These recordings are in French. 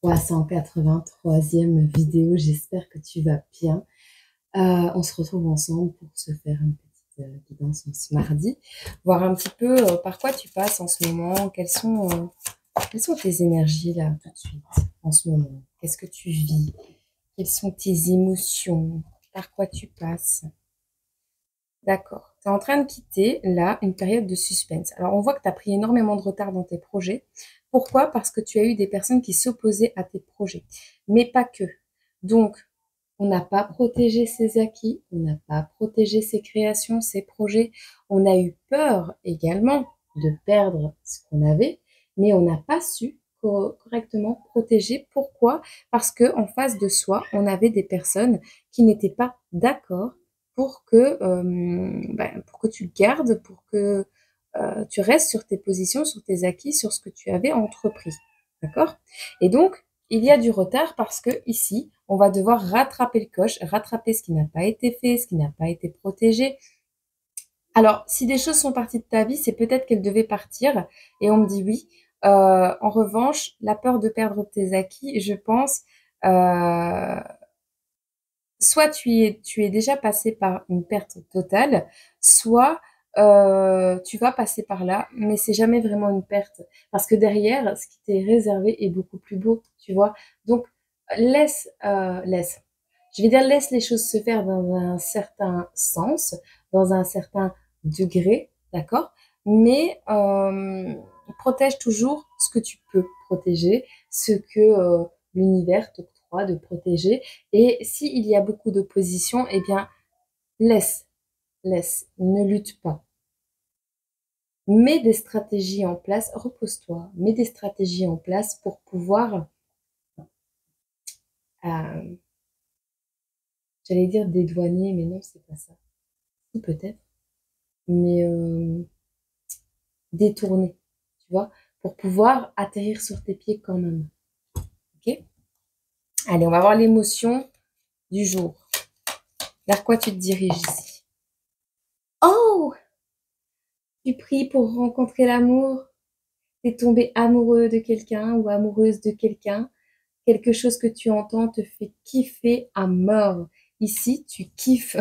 383e vidéo. J'espère que tu vas bien. On se retrouve ensemble pour se faire une petite guidance en ce mardi. Voir un petit peu par quoi tu passes en ce moment. Quelles sont tes énergies là tout de suite en ce moment? Qu'est-ce que tu vis? Quelles sont tes émotions? Par quoi tu passes? D'accord. Tu es en train de quitter, là, une période de suspense. Alors, on voit que tu as pris énormément de retard dans tes projets. Pourquoi? Parce que tu as eu des personnes qui s'opposaient à tes projets. Mais pas que. Donc, on n'a pas protégé ses acquis, on n'a pas protégé ses créations, ses projets. On a eu peur également de perdre ce qu'on avait, mais on n'a pas su correctement protéger. Pourquoi? Parce que en face de soi, on avait des personnes qui n'étaient pas d'accord pour que tu gardes, pour que tu restes sur tes positions, sur tes acquis, sur ce que tu avais entrepris. D'accord? Et donc, il y a du retard parce que ici, on va devoir rattraper le coche, rattraper ce qui n'a pas été fait, ce qui n'a pas été protégé. Alors, si des choses sont parties de ta vie, c'est peut-être qu'elles devaient partir, et on me dit oui. En revanche, la peur de perdre tes acquis, je pense, soit tu es déjà passé par une perte totale, soit tu vas passer par là, mais c'est jamais vraiment une perte. Parce que derrière, ce qui t'est réservé est beaucoup plus beau, tu vois. Donc, laisse. Je vais dire laisse les choses se faire dans un certain sens, dans un certain degré, d'accord? Mais protège toujours ce que tu peux protéger, ce que l'univers t'octroie de protéger. Et s'il y a beaucoup d'opposition, eh bien, laisse, ne lutte pas. Mets des stratégies en place, repose-toi, mets des stratégies en place pour pouvoir, j'allais dire dédouaner, mais non, c'est pas ça. Ou peut-être, mais détourner, tu vois, pour pouvoir atterrir sur tes pieds quand même. Ok? Allez, on va voir l'émotion du jour. Vers quoi tu te diriges ici? Oh! Tu pries pour rencontrer l'amour. T'es tombé amoureux de quelqu'un ou amoureuse de quelqu'un. Quelque chose que tu entends te fait kiffer à mort. Ici, tu kiffes.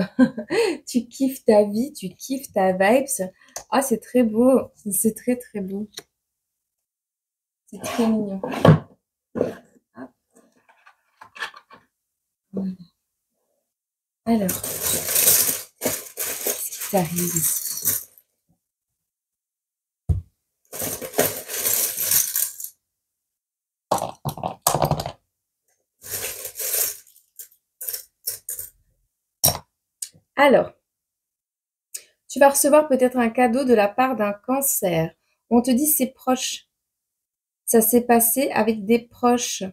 Tu kiffes ta vie, tu kiffes ta vibes. Ah, c'est très beau. C'est très, très beau. C'est très mignon. Hop. Voilà. Alors, qu'est-ce qui t'arrive ici? Alors, tu vas recevoir peut-être un cadeau de la part d'un cancer. On te dit c'est proche. Ça s'est passé avec des proches.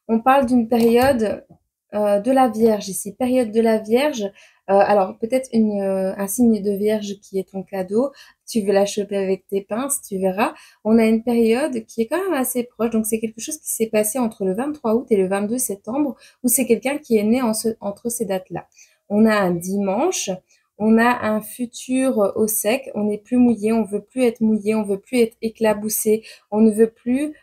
On parle d'une période de la Vierge ici, période de la Vierge. Alors peut-être un signe de Vierge qui est ton cadeau. Tu veux la choper avec tes pinces, tu verras. On a une période qui est quand même assez proche. Donc c'est quelque chose qui s'est passé entre le 23 août et le 22 septembre, où c'est quelqu'un qui est né entre ces dates-là. On a un dimanche. On a un futur au sec, on n'est plus mouillé, on veut plus être mouillé, on veut plus être éclaboussé, on ne veut plus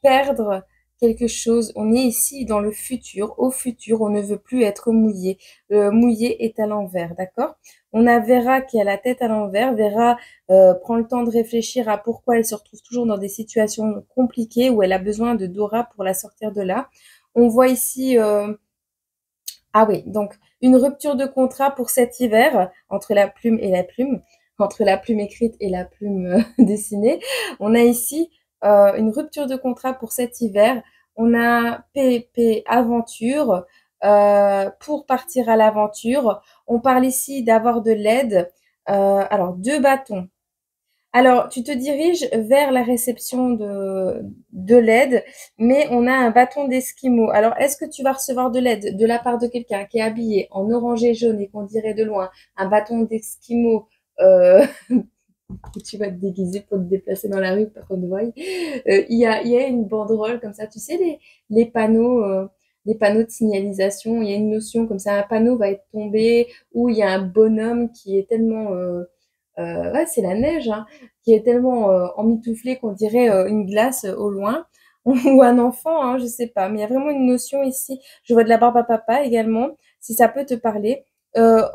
perdre quelque chose. On est ici dans le futur. Au futur, on ne veut plus être mouillé. Mouillé est à l'envers, d'accord? On a Vera qui a la tête à l'envers. Vera prend le temps de réfléchir à pourquoi elle se retrouve toujours dans des situations compliquées où elle a besoin de Dora pour la sortir de là. On voit ici... ah oui, donc une rupture de contrat pour cet hiver entre la plume et la plume, entre la plume écrite et la plume dessinée. On a ici une rupture de contrat pour cet hiver. On a PP aventure pour partir à l'aventure. On parle ici d'avoir de l'aide. Alors, 2 bâtons. Alors, tu te diriges vers la réception de l'aide, mais on a un bâton d'esquimau. Alors, est-ce que tu vas recevoir de l'aide de la part de quelqu'un qui est habillé en orange et jaune et qu'on dirait de loin un bâton d'esquimau où tu vas te déguiser pour te déplacer dans la rue pour qu'on te voie. Il y a une banderole comme ça, tu sais, les panneaux, les panneaux de signalisation, il y a une notion comme ça, un panneau va être tombé, ou il y a un bonhomme qui est tellement... ouais, c'est la neige, hein, qui est tellement emmitouflée qu'on dirait une glace au loin. ou un enfant, hein, je sais pas. Mais il y a vraiment une notion ici. Je vois de la barbe à papa également, si ça peut te parler. Euh,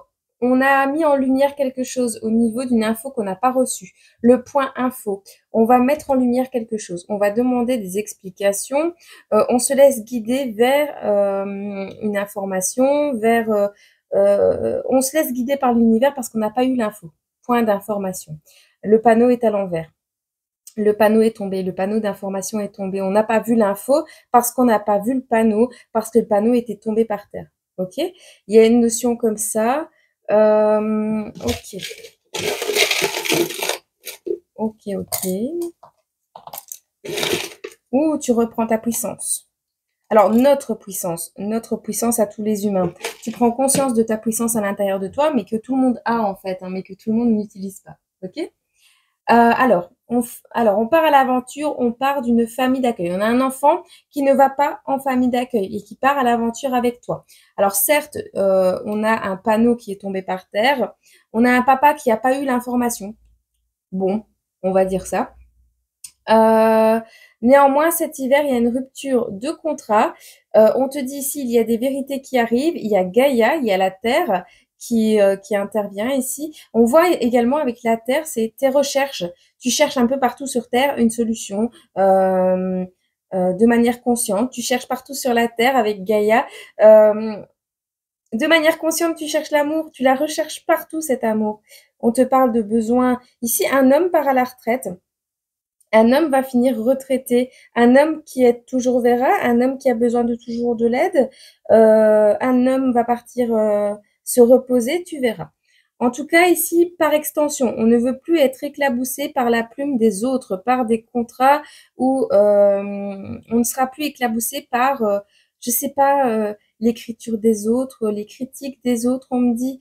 on a mis en lumière quelque chose au niveau d'une info qu'on n'a pas reçue. Le point info. On va mettre en lumière quelque chose. On va demander des explications. On se laisse guider vers une information, on se laisse guider par l'univers parce qu'on n'a pas eu l'info. Point d'information. Le panneau est à l'envers. Le panneau est tombé, le panneau d'information est tombé. On n'a pas vu l'info parce qu'on n'a pas vu le panneau, parce que le panneau était tombé par terre. Ok? Il y a une notion comme ça. Ok. Ok, ok. Ouh, tu reprends ta puissance. Alors, notre puissance à tous les humains. Tu prends conscience de ta puissance à l'intérieur de toi, mais que tout le monde a en fait, hein, mais que tout le monde n'utilise pas. Ok? Alors, on part à l'aventure, on part d'une famille d'accueil. On a un enfant qui ne va pas en famille d'accueil et qui part à l'aventure avec toi. Alors certes, on a un panneau qui est tombé par terre. On a un papa qui n'a pas eu l'information. Bon, on va dire ça. Euh, Néanmoins, cet hiver, il y a une rupture de contrat. On te dit ici, il y a des vérités qui arrivent. Il y a Gaïa, il y a la Terre qui intervient ici. On voit également avec la Terre, c'est tes recherches. Tu cherches un peu partout sur Terre une solution de manière consciente. Tu cherches partout sur la Terre avec Gaïa. De manière consciente, tu cherches l'amour. Tu la recherches partout, cet amour. On te parle de besoin. Ici, un homme part à la retraite. Un homme va finir retraité, un homme qui est toujours verra, un homme qui a besoin de toujours de l'aide, un homme va partir se reposer, tu verras. En tout cas, ici, par extension, on ne veut plus être éclaboussé par la plume des autres, par des contrats où on ne sera plus éclaboussé par, je sais pas, l'écriture des autres, les critiques des autres. On me dit,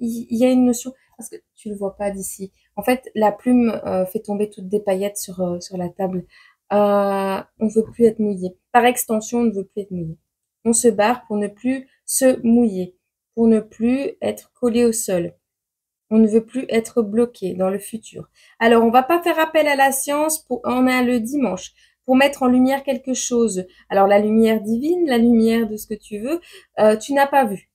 il y a une notion, parce que tu le vois pas d'ici. En fait, la plume fait tomber toutes des paillettes sur la table. On ne veut plus être mouillé. Par extension, on ne veut plus être mouillé. On se barre pour ne plus se mouiller, pour ne plus être collé au sol. On ne veut plus être bloqué dans le futur. Alors, on va pas faire appel à la science on a le dimanche pour mettre en lumière quelque chose. Alors, la lumière divine, la lumière de ce que tu veux, tu n'as pas vu.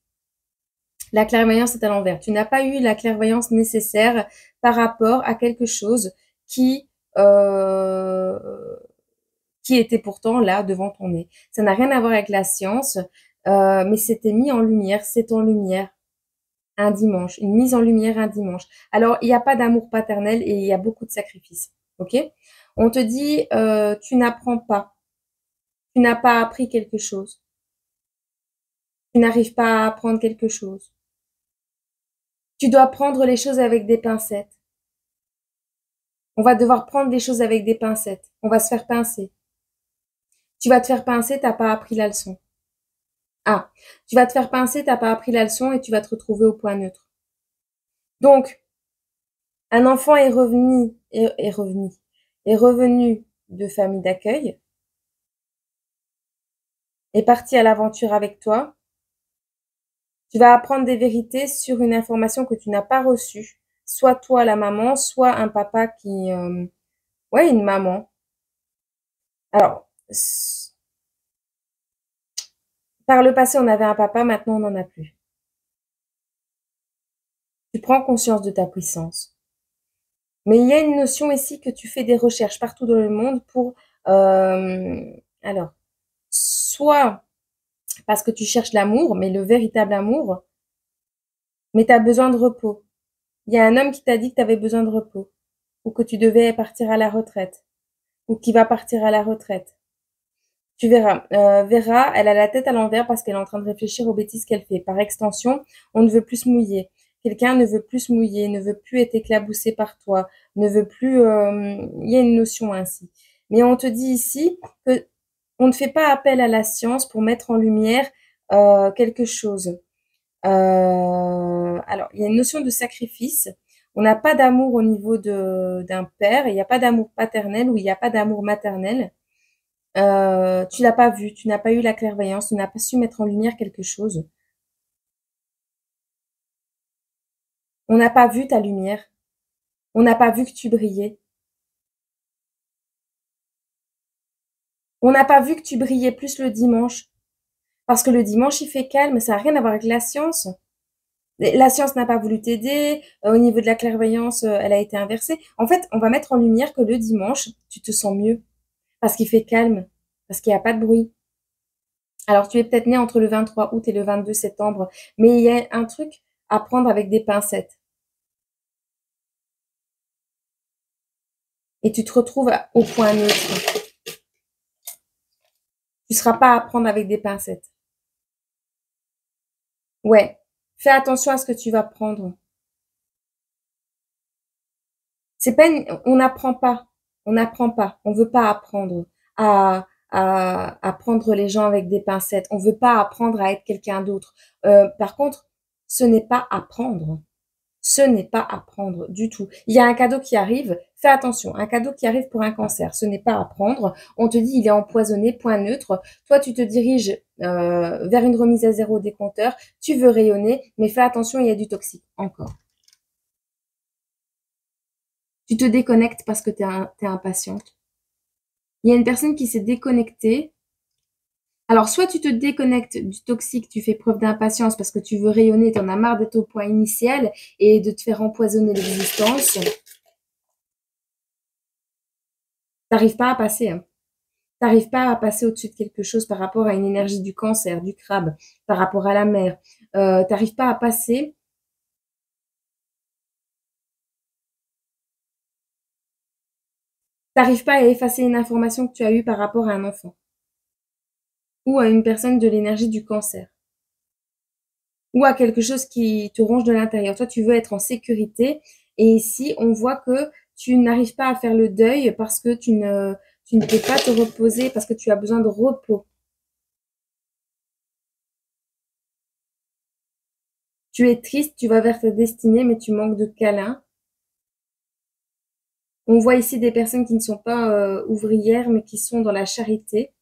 La clairvoyance est à l'envers. Tu n'as pas eu la clairvoyance nécessaire par rapport à quelque chose qui, euh, qui était pourtant là devant ton nez. Ça n'a rien à voir avec la science, mais c'était mis en lumière, c'est en lumière un dimanche, une mise en lumière un dimanche. Alors, il n'y a pas d'amour paternel et il y a beaucoup de sacrifices. Ok? On te dit, tu n'apprends pas, tu n'as pas appris quelque chose, tu n'arrives pas à apprendre quelque chose. Tu dois prendre les choses avec des pincettes. On va devoir prendre les choses avec des pincettes. On va se faire pincer. Tu vas te faire pincer, t'as pas appris la leçon. Ah, tu vas te faire pincer, t'as pas appris la leçon et tu vas te retrouver au point neutre. Donc, un enfant est revenu de famille d'accueil, est parti à l'aventure avec toi. Tu vas apprendre des vérités sur une information que tu n'as pas reçue. Soit toi, la maman, soit un papa ouais, une maman. Alors, par le passé, on avait un papa, maintenant on n'en a plus. Tu prends conscience de ta puissance. Mais il y a une notion ici que tu fais des recherches partout dans le monde pour, euh, alors, soit parce que tu cherches l'amour, mais le véritable amour, mais tu as besoin de repos. Il y a un homme qui t'a dit que tu avais besoin de repos, ou que tu devais partir à la retraite, ou qui va partir à la retraite. Tu verras. Vera, elle a la tête à l'envers parce qu'elle est en train de réfléchir aux bêtises qu'elle fait. Par extension, on ne veut plus se mouiller. Quelqu'un ne veut plus se mouiller, ne veut plus être éclaboussé par toi, ne veut plus. Il y a une notion ainsi. Mais on te dit ici que on ne fait pas appel à la science pour mettre en lumière quelque chose. Alors, il y a une notion de sacrifice. On n'a pas d'amour au niveau d'un père, il n'y a pas d'amour paternel ou il n'y a pas d'amour maternel. Tu l'as pas vu, tu n'as pas eu la clairvoyance, tu n'as pas su mettre en lumière quelque chose. On n'a pas vu ta lumière. On n'a pas vu que tu brillais. On n'a pas vu que tu brillais plus le dimanche. Parce que le dimanche, il fait calme, ça n'a rien à voir avec la science. La science n'a pas voulu t'aider. Au niveau de la clairvoyance, elle a été inversée. En fait, on va mettre en lumière que le dimanche, tu te sens mieux. Parce qu'il fait calme. Parce qu'il n'y a pas de bruit. Alors, tu es peut-être né entre le 23 août et le 22 septembre. Mais il y a un truc à prendre avec des pincettes. Et tu te retrouves au point neutre. Tu ne seras pas à prendre avec des pincettes. Ouais. Fais attention à ce que tu vas prendre. C'est pas on n'apprend pas. On n'apprend pas. On veut pas apprendre à prendre les gens avec des pincettes. On veut pas apprendre à être quelqu'un d'autre. Par contre, ce n'est pas apprendre. Ce n'est pas apprendre du tout. Il y a un cadeau qui arrive. Fais attention. Un cadeau qui arrive pour un cancer. Ce n'est pas apprendre. On te dit il est empoisonné, point neutre. Toi, tu te diriges vers une remise à zéro des compteurs. Tu veux rayonner, mais fais attention, il y a du toxique encore. Tu te déconnectes parce que t'es impatiente. Il y a une personne qui s'est déconnectée. Alors, soit tu te déconnectes du toxique, tu fais preuve d'impatience parce que tu veux rayonner, tu en as marre d'être au point initial et de te faire empoisonner l'existence. T'arrives pas à passer. Hein. T'arrives pas à passer au-dessus de quelque chose par rapport à une énergie du cancer, du crabe, par rapport à la mer. T'arrives pas à passer. T'arrives pas à effacer une information que tu as eue par rapport à un enfant ou à une personne de l'énergie du cancer. Ou à quelque chose qui te ronge de l'intérieur. Toi, tu veux être en sécurité. Et ici, on voit que tu n'arrives pas à faire le deuil parce que tu ne peux pas te reposer, parce que tu as besoin de repos. Tu es triste, tu vas vers ta destinée, mais tu manques de câlins. On voit ici des personnes qui ne sont pas ouvrières, mais qui sont dans la charité.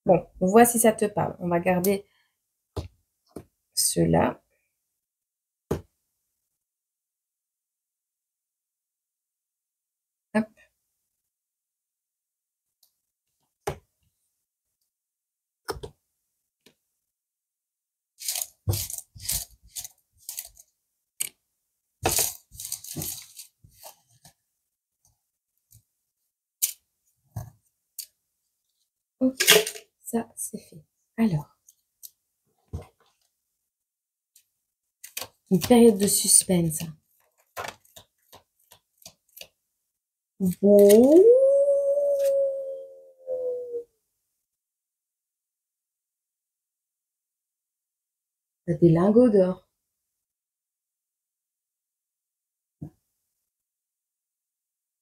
Bon, on voit si ça te parle. On va garder cela. Hop. Ok, ça c'est fait. Alors, une période de suspense. Bon. T'as des lingots d'or.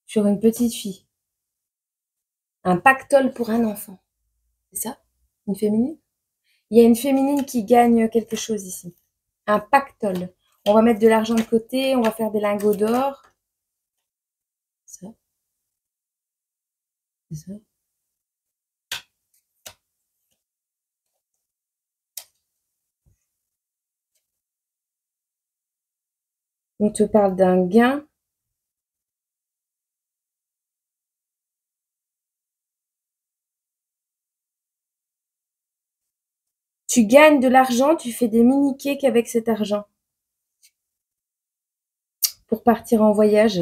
Sur une petite fille. Un pactole pour un enfant. C'est ça? Une féminine? Il y a une féminine qui gagne quelque chose ici. Un pactole. On va mettre de l'argent de côté, on va faire des lingots d'or. Ça, c'est ça. On te parle d'un gain. Tu gagnes de l'argent, tu fais des mini-cakes avec cet argent. Pour partir en voyage.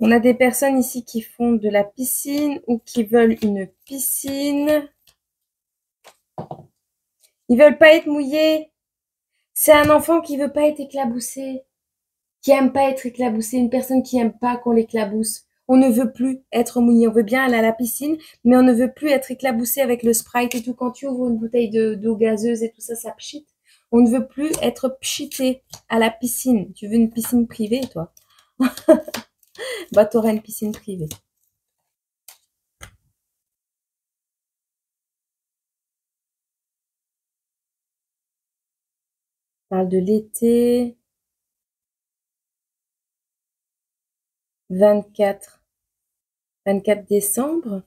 On a des personnes ici qui font de la piscine ou qui veulent une piscine. Ils veulent pas être mouillés. C'est un enfant qui veut pas être éclaboussé, qui aime pas être éclaboussé, une personne qui aime pas qu'on l'éclabousse. On ne veut plus être mouillé. On veut bien aller à la piscine, mais on ne veut plus être éclaboussé avec le Sprite et tout. Quand tu ouvres une bouteille d'eau gazeuse et tout ça, ça pchite. On ne veut plus être pchité à la piscine. Tu veux une piscine privée, toi? Bah, t'auras une piscine privée. On parle de l'été. 24 décembre.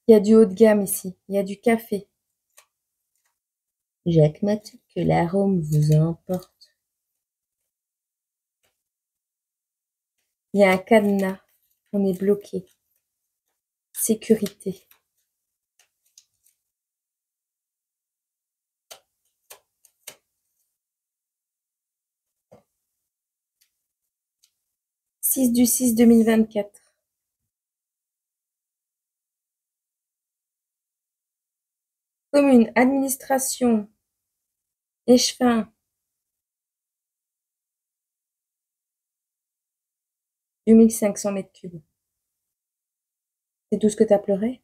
Il y a du haut de gamme ici. Il y a du café. Jacques Mat, que l'arôme vous emporte. Il y a un cadenas, on est bloqué. Sécurité. « 6/6/2024. Commune, administration, échevin. 2500 mètres cubes. C'est tout ce que tu as pleuré?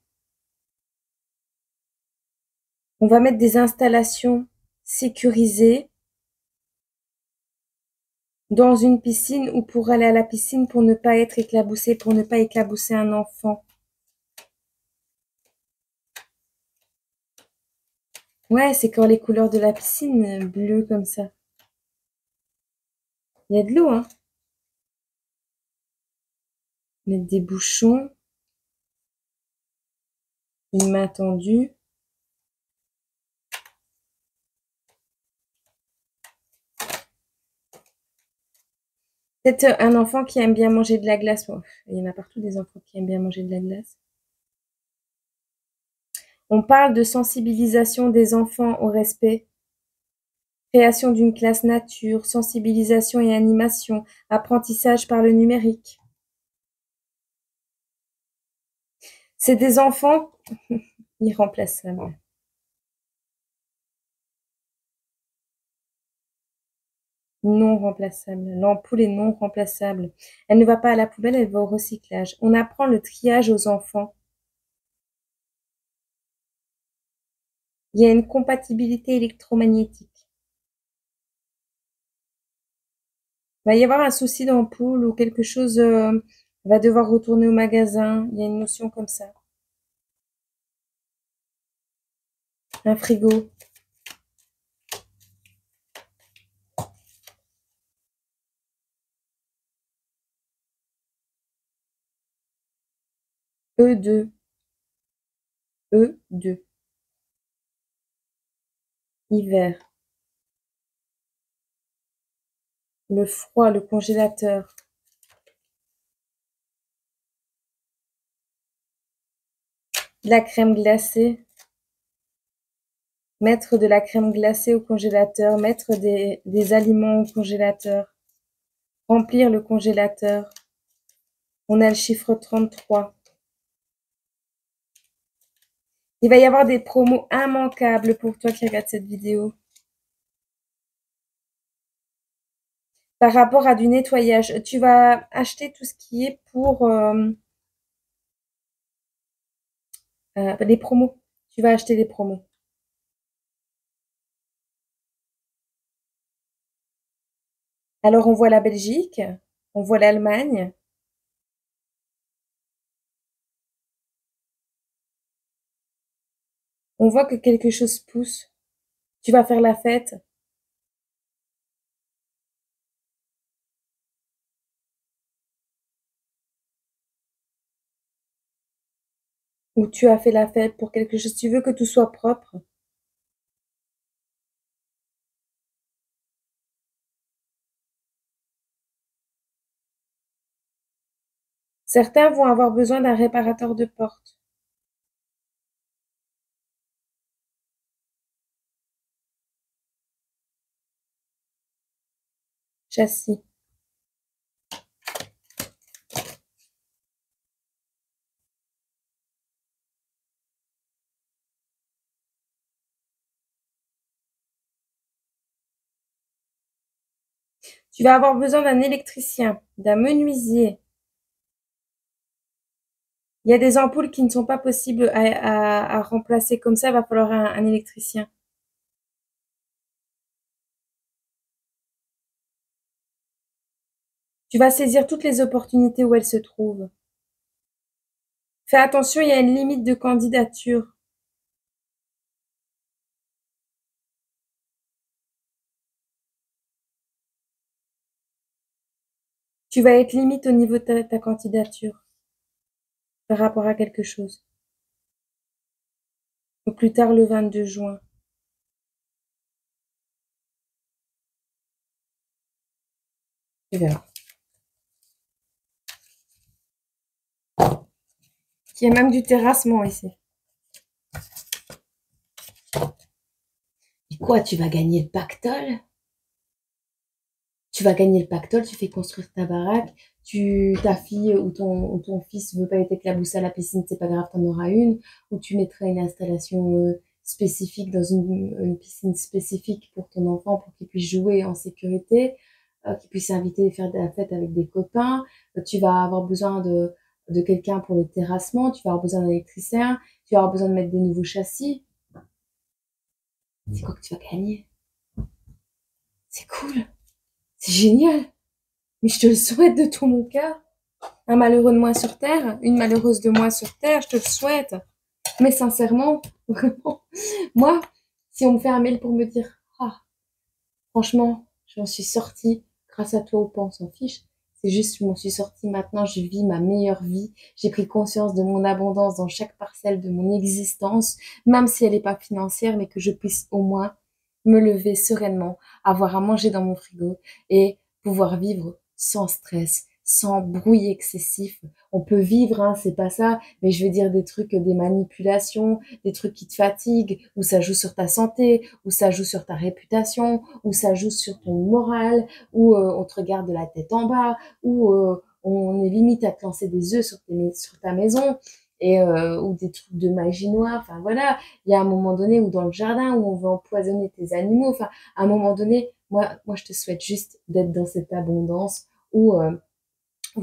On va mettre des installations sécurisées dans une piscine ou pour aller à la piscine pour ne pas être éclaboussé, pour ne pas éclabousser un enfant. Ouais, c'est quand les couleurs de la piscine, bleu comme ça. Il y a de l'eau, hein. Mettre des bouchons. Une main tendue. Peut-être un enfant qui aime bien manger de la glace. Bon, il y en a partout des enfants qui aiment bien manger de la glace. On parle de sensibilisation des enfants au respect. Création d'une classe nature, sensibilisation et animation, apprentissage par le numérique. C'est des enfants irremplaçables. Non remplaçable. L'ampoule est non remplaçable. Elle ne va pas à la poubelle, elle va au recyclage. On apprend le triage aux enfants. Il y a une compatibilité électromagnétique. Il va y avoir un souci d'ampoule ou quelque chose va devoir retourner au magasin. Il y a une notion comme ça. Un frigo. E2. E2. Hiver. Le froid, le congélateur. La crème glacée. Mettre de la crème glacée au congélateur. Mettre des aliments au congélateur. Remplir le congélateur. On a le chiffre 33. Il va y avoir des promos immanquables pour toi qui regardes cette vidéo. Par rapport à du nettoyage, tu vas acheter tout ce qui est pour les promos. Tu vas acheter les promos. Alors on voit la Belgique, on voit l'Allemagne. On voit que quelque chose pousse. Tu vas faire la fête. Ou tu as fait la fête pour quelque chose. Tu veux que tout soit propre. Certains vont avoir besoin d'un réparateur de porte. Châssis. Tu vas avoir besoin d'un électricien, d'un menuisier. Il y a des ampoules qui ne sont pas possibles à remplacer comme ça, il va falloir un électricien. Tu vas saisir toutes les opportunités où elles se trouvent. Fais attention, il y a une limite de candidature. Tu vas être limite au niveau de ta candidature par rapport à quelque chose. Au plus tard le 22 juin. Tu verras. Il y a même du terrassement ici. Et quoi, tu vas gagner le pactole? Tu vas gagner le pactole, tu fais construire ta baraque, ta fille ou ton fils veut pas être éclaboussé à la piscine, c'est pas grave, t'en auras une, ou tu mettras une installation spécifique dans une piscine spécifique pour ton enfant pour qu'il puisse jouer en sécurité, qu'il puisse inviter à faire de la fête avec des copains. Tu vas avoir besoin de quelqu'un pour le terrassement, tu vas avoir besoin d'un électricien, tu vas avoir besoin de mettre des nouveaux châssis. C'est quoi que tu vas gagner? C'est cool, c'est génial. Mais je te le souhaite de tout mon cœur. Un malheureux de moins sur Terre, une malheureuse de moins sur Terre, je te le souhaite. Mais sincèrement, vraiment, moi, si on me fait un mail pour me dire, ah, franchement, je m'en suis sortie grâce à toi ou pas, on s'en fiche. C'est juste, je m'en suis sortie maintenant, je vis ma meilleure vie. J'ai pris conscience de mon abondance dans chaque parcelle de mon existence, même si elle n'est pas financière, mais que je puisse au moins me lever sereinement, avoir à manger dans mon frigo et pouvoir vivre sans stress, sans bruit excessif. On peut vivre, hein, c'est pas ça, mais je veux dire des trucs, des manipulations, des trucs qui te fatiguent, où ça joue sur ta santé, où ça joue sur ta réputation, où ça joue sur ton moral, où on te regarde de la tête en bas, où on est limite à te lancer des œufs sur ta maison. Et ou des trucs de magie noire, enfin voilà, il y a un moment donné où dans le jardin où on veut empoisonner tes animaux, enfin à un moment donné, moi je te souhaite juste d'être dans cette abondance où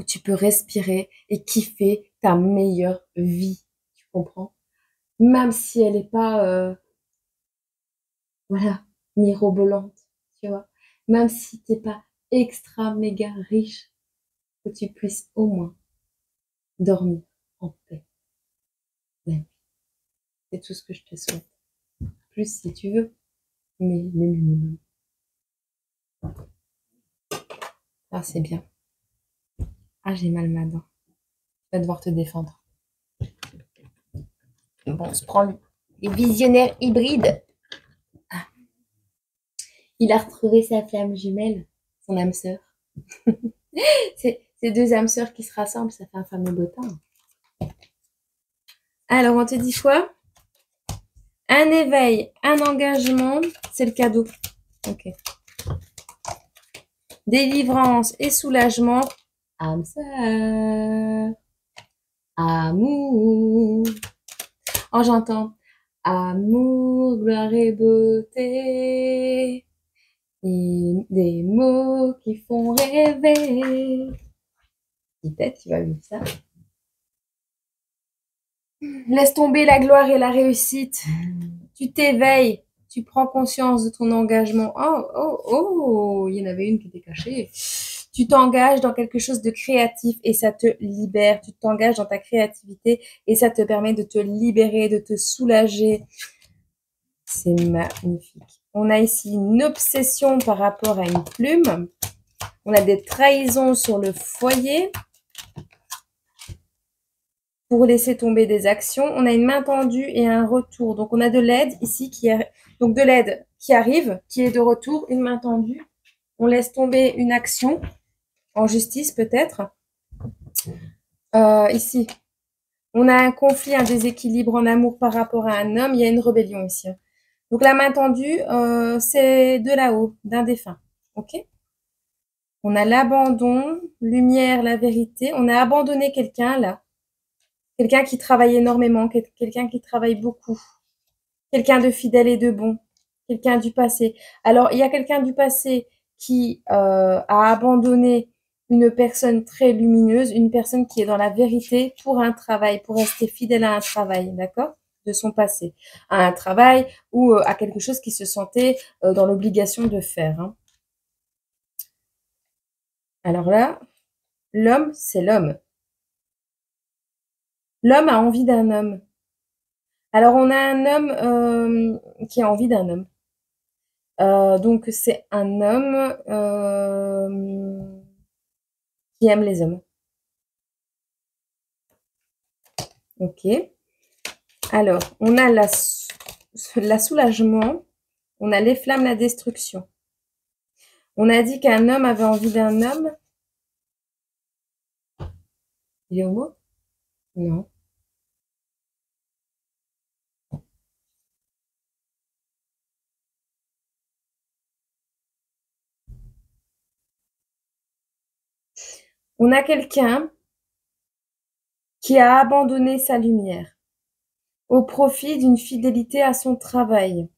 tu peux respirer et kiffer ta meilleure vie, tu comprends? Même si elle n'est pas, voilà, mirobolante, tu vois? Même si t'es pas extra méga riche, que tu puisses au moins dormir en paix. Ouais, c'est tout ce que je te souhaite. Plus si tu veux, mais le minimum. Ah, c'est bien. Ah, j'ai mal ma dent. Tu vas devoir te défendre. Bon, on se prend les visionnaires hybrides. Ah, il a retrouvé sa flamme jumelle, son âme sœur. C'est deux âmes sœurs qui se rassemblent, ça fait un fameux beau temps. Alors, on te dit quoi? Un éveil, un engagement, c'est le cadeau. Ok. Délivrance et soulagement, âme sœur. Amour. Oh, j'entends. Amour, gloire et beauté. Et des mots qui font rêver. Peut-être tu vas vivre ça. Laisse tomber la gloire et la réussite. Tu t'éveilles. Tu prends conscience de ton engagement. Oh, oh, oh, il y en avait une qui était cachée. Tu t'engages dans quelque chose de créatif et ça te libère. Tu t'engages dans ta créativité et ça te permet de te libérer, de te soulager. C'est magnifique. On a ici une obsession par rapport à une plume. On a des trahisons sur le foyer pour laisser tomber des actions. On a une main tendue et un retour. Donc, on a de l'aide ici donc de l'aide qui arrive, qui est de retour, une main tendue. On laisse tomber une action en justice peut-être. Ici, on a un conflit, un déséquilibre en amour par rapport à un homme. Il y a une rébellion ici. Donc, la main tendue, c'est de là-haut, d'un défunt. OK? On a l'abandon, lumière, la vérité. On a abandonné quelqu'un là. Quelqu'un qui travaille énormément, quelqu'un qui travaille beaucoup. Quelqu'un de fidèle et de bon. Quelqu'un du passé. Alors, il y a quelqu'un du passé qui a abandonné une personne très lumineuse, une personne qui est dans la vérité pour un travail, pour rester fidèle à un travail, d'accord? De son passé. À un travail ou à quelque chose qui se sentait dans l'obligation de faire. Hein. Alors là, l'homme, c'est l'homme. L'homme a envie d'un homme. Alors, on a un homme qui a envie d'un homme. Donc, c'est un homme qui aime les hommes. Ok. Alors, on a la soulagement, on a les flammes, la destruction. On a dit qu'un homme avait envie d'un homme. Il est homo? Non. On a quelqu'un qui a abandonné sa lumière au profit d'une fidélité à son travail.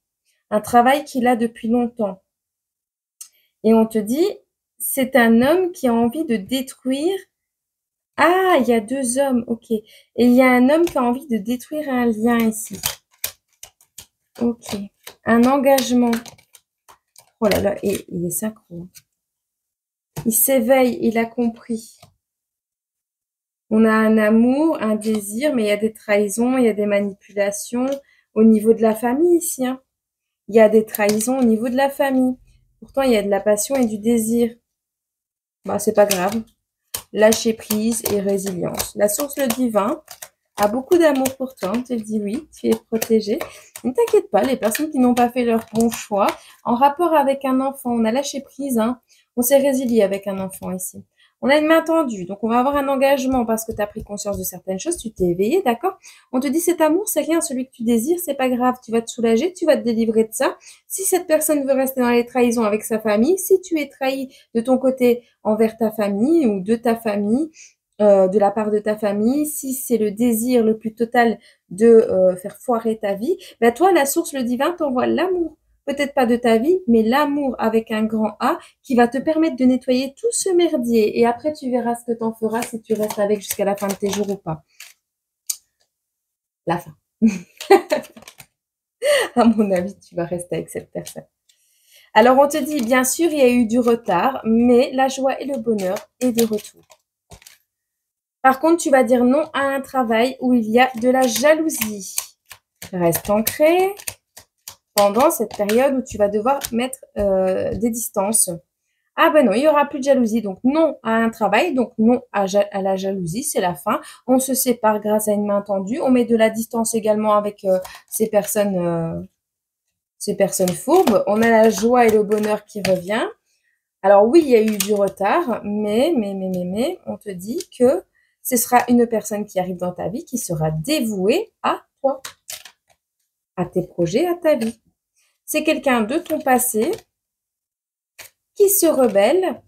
Un travail qu'il a depuis longtemps. Et on te dit, c'est un homme qui a envie de détruire. Ah, il y a deux hommes, ok. Et il y a un homme qui a envie de détruire un lien ici. Ok. Un engagement. Oh là là, et il est synchro. Il s'éveille, il a compris. On a un amour, un désir, mais il y a des trahisons, il y a des manipulations au niveau de la famille ici. Hein. Il y a des trahisons au niveau de la famille. Pourtant, il y a de la passion et du désir. Bah, c'est pas grave. Lâcher prise et résilience. La source, le divin, a beaucoup d'amour pour toi. On te dit oui, tu es protégé. Ne t'inquiète pas, les personnes qui n'ont pas fait leur bon choix, en rapport avec un enfant, on a lâché prise, hein. On s'est résilié avec un enfant ici. On a une main tendue, donc on va avoir un engagement parce que tu as pris conscience de certaines choses, tu t'es éveillé, d'accord? On te dit cet amour, c'est rien, celui que tu désires, c'est pas grave, tu vas te soulager, tu vas te délivrer de ça. Si cette personne veut rester dans les trahisons avec sa famille, si tu es trahi de ton côté envers ta famille ou de ta famille, de la part de ta famille, si c'est le désir le plus total de faire foirer ta vie, ben toi, la source, le divin, t'envoie l'amour. Peut-être pas de ta vie, mais l'amour avec un grand A qui va te permettre de nettoyer tout ce merdier. Et après, tu verras ce que t'en feras si tu restes avec jusqu'à la fin de tes jours ou pas. La fin. À mon avis, tu vas rester avec cette personne. Alors, on te dit, bien sûr, il y a eu du retard, mais la joie et le bonheur est de retour. Par contre, tu vas dire non à un travail où il y a de la jalousie. Reste ancré pendant cette période où tu vas devoir mettre des distances. Ah ben non, il n'y aura plus de jalousie. Donc non à un travail, donc non à la jalousie, c'est la fin. On se sépare grâce à une main tendue. On met de la distance également avec ces personnes fourbes. On a la joie et le bonheur qui revient. Alors oui, il y a eu du retard, mais, on te dit que ce sera une personne qui arrive dans ta vie qui sera dévouée à toi, à tes projets, à ta vie. C'est quelqu'un de ton passé qui se rebelle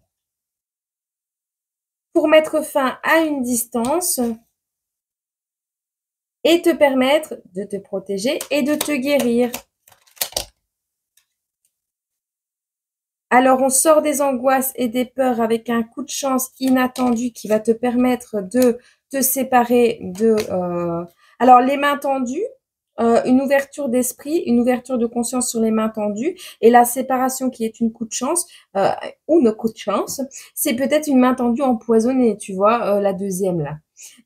pour mettre fin à une distance et te permettre de te protéger et de te guérir. Alors, on sort des angoisses et des peurs avec un coup de chance inattendu qui va te permettre de te séparer de... Alors, les mains tendues, une ouverture d'esprit, une ouverture de conscience sur les mains tendues et la séparation qui est une coup de chance ou une coup de chance, c'est peut-être une main tendue empoisonnée, tu vois, la deuxième là.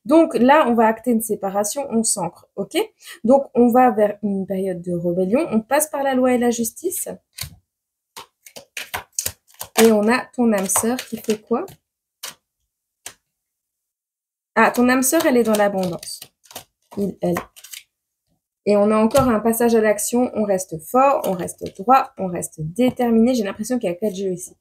Donc là, on va acter une séparation, on s'ancre, ok? Donc, on va vers une période de rébellion, on passe par la loi et la justice. Et on a ton âme sœur qui fait quoi? Ah, ton âme sœur, elle est dans l'abondance. Il, elle. Et on a encore un passage à l'action. On reste fort, on reste droit, on reste déterminé. J'ai l'impression qu'il y a 4 jeux ici.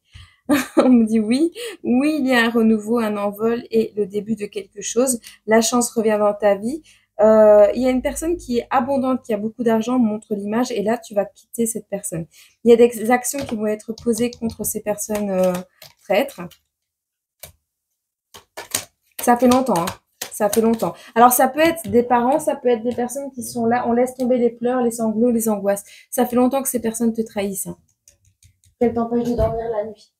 On me dit oui, oui, il y a un renouveau, un envol et le début de quelque chose. La chance revient dans ta vie. Il y a une personne qui est abondante, qui a beaucoup d'argent, montre l'image, et là, tu vas quitter cette personne. Il y a des actions qui vont être posées contre ces personnes traîtres. Ça fait longtemps, hein. Ça fait longtemps. Alors, ça peut être des parents, ça peut être des personnes qui sont là, on laisse tomber les pleurs, les sanglots, les angoisses. Ça fait longtemps que ces personnes te trahissent. Hein. Qu'elles t'empêchent de dormir la nuit.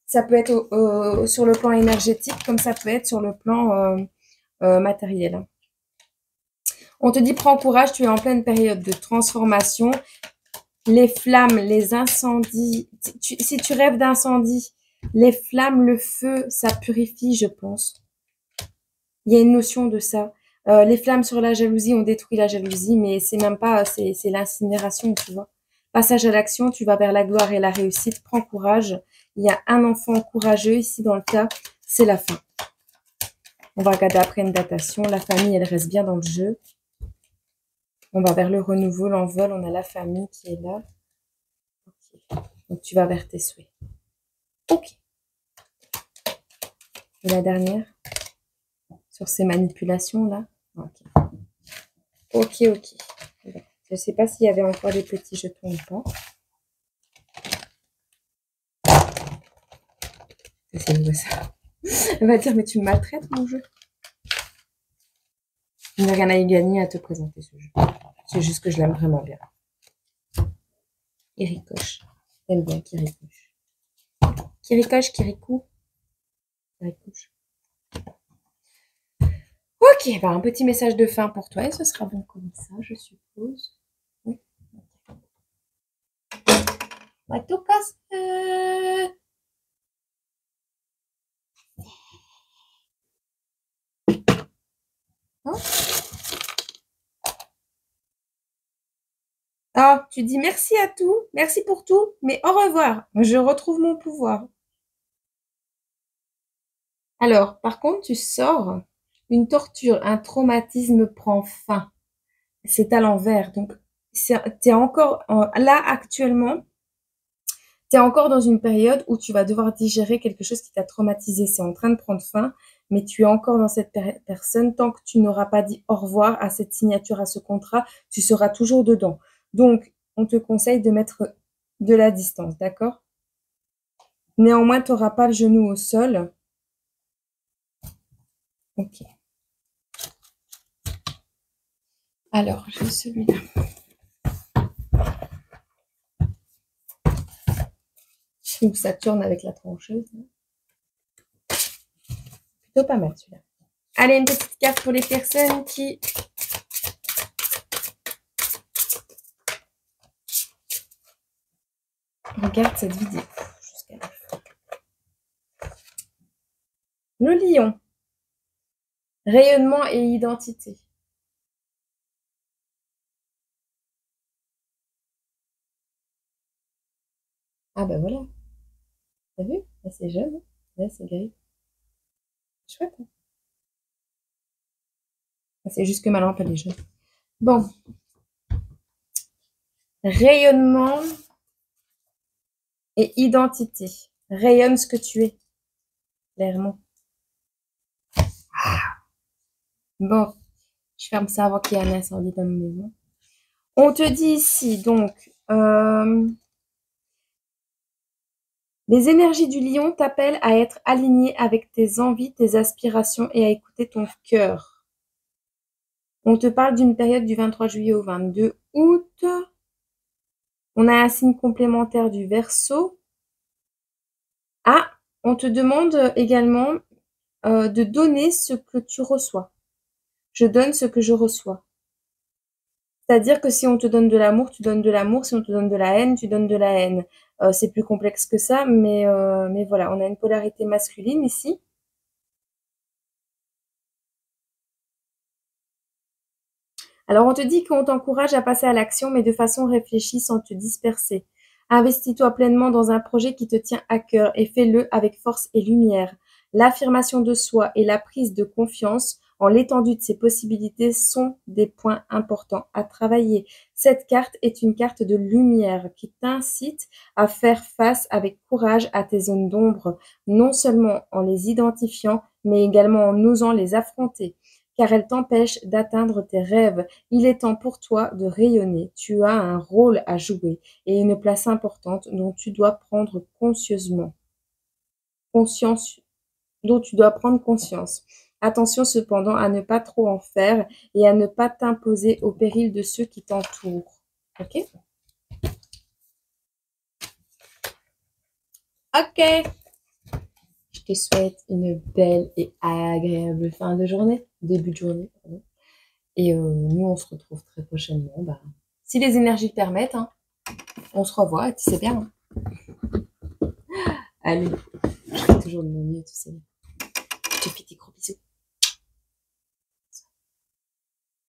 Ça peut être sur le plan énergétique, comme ça peut être sur le plan matériel. Hein. On te dit, prends courage, tu es en pleine période de transformation. Les flammes, les incendies, si tu rêves d'incendie, les flammes, le feu, ça purifie, je pense. Il y a une notion de ça. Les flammes sur la jalousie, on détruit la jalousie, mais c'est même pas, c'est l'incinération, tu vois. Passage à l'action, tu vas vers la gloire et la réussite. Prends courage. Il y a un enfant courageux ici dans le cas, c'est la fin. On va regarder après une datation. La famille, elle reste bien dans le jeu. On va vers le renouveau, l'envol. On a la famille qui est là. Okay. Donc, tu vas vers tes souhaits. Ok. Et la dernière, sur ces manipulations-là. Ok. Ok, ok. Bon. Je ne sais pas s'il y avait encore des petits jetons ou pas. C'est nouveau ça. Elle va dire, mais tu me maltraites mon jeu. Il n'y a rien à y gagner à te présenter ce jeu. C'est juste que je l'aime vraiment bien. Il ricoche. J'aime bien qu'il ricoche. Qui ricoche, qui ricou. Ricoche. Ok, bah un petit message de fin pour toi et ce sera bon comme ça, je suppose. Oui. On va tout casser. Hein? Ah, tu dis merci à tout, merci pour tout, mais au revoir. Je retrouve mon pouvoir. Alors, par contre, tu sors une torture, un traumatisme prend fin. C'est à l'envers. Donc, t'es encore là actuellement, tu es encore dans une période où tu vas devoir digérer quelque chose qui t'a traumatisé. C'est en train de prendre fin, mais tu es encore dans cette personne. Tant que tu n'auras pas dit au revoir à cette signature, à ce contrat, tu seras toujours dedans. Donc, on te conseille de mettre de la distance, d'accord? Néanmoins, tu n'auras pas le genou au sol. Ok. Alors, j'ai celui-là. Donc, ça tourne avec la trancheuse. Plutôt pas mal, celui-là. Allez, une petite carte pour les personnes qui... regardent cette vidéo jusqu'à la fin. Le lion. Rayonnement et identité. Ah ben voilà. T'as vu? Là, c'est jeune. Là, c'est gris. Chouette. Hein, c'est juste que ma lampe, elle est jeune. Bon. Rayonnement et identité. Rayonne ce que tu es. Clairement. Bon. Je ferme ça avant qu'il y ait un incendie dans ma maison. On te dit ici, donc, les énergies du lion t'appellent à être aligné avec tes envies, tes aspirations et à écouter ton cœur. On te parle d'une période du 23 juillet au 22 août. On a un signe complémentaire du Verseau. Ah, on te demande également de donner ce que tu reçois. Je donne ce que je reçois. C'est-à-dire que si on te donne de l'amour, tu donnes de l'amour. Si on te donne de la haine, tu donnes de la haine. C'est plus complexe que ça, mais voilà, on a une polarité masculine ici. Alors, on te dit qu'on t'encourage à passer à l'action, mais de façon réfléchie, sans te disperser. Investis-toi pleinement dans un projet qui te tient à cœur et fais-le avec force et lumière. L'affirmation de soi et la prise de confiance en l'étendue de ses possibilités sont des points importants à travailler. Cette carte est une carte de lumière qui t'incite à faire face avec courage à tes zones d'ombre, non seulement en les identifiant, mais également en osant les affronter, car elle t'empêche d'atteindre tes rêves. Il est temps pour toi de rayonner. Tu as un rôle à jouer et une place importante dont tu dois prendre conscience. Attention cependant à ne pas trop en faire et à ne pas t'imposer au péril de ceux qui t'entourent. Ok? Ok. Je te souhaite une belle et agréable fin de journée, début de journée, pardon. Et nous, on se retrouve très prochainement. Bah, si les énergies le permettent, hein, on se revoit, tu sais bien. Hein. Allez, je fais toujours de mon mieux, tu sais.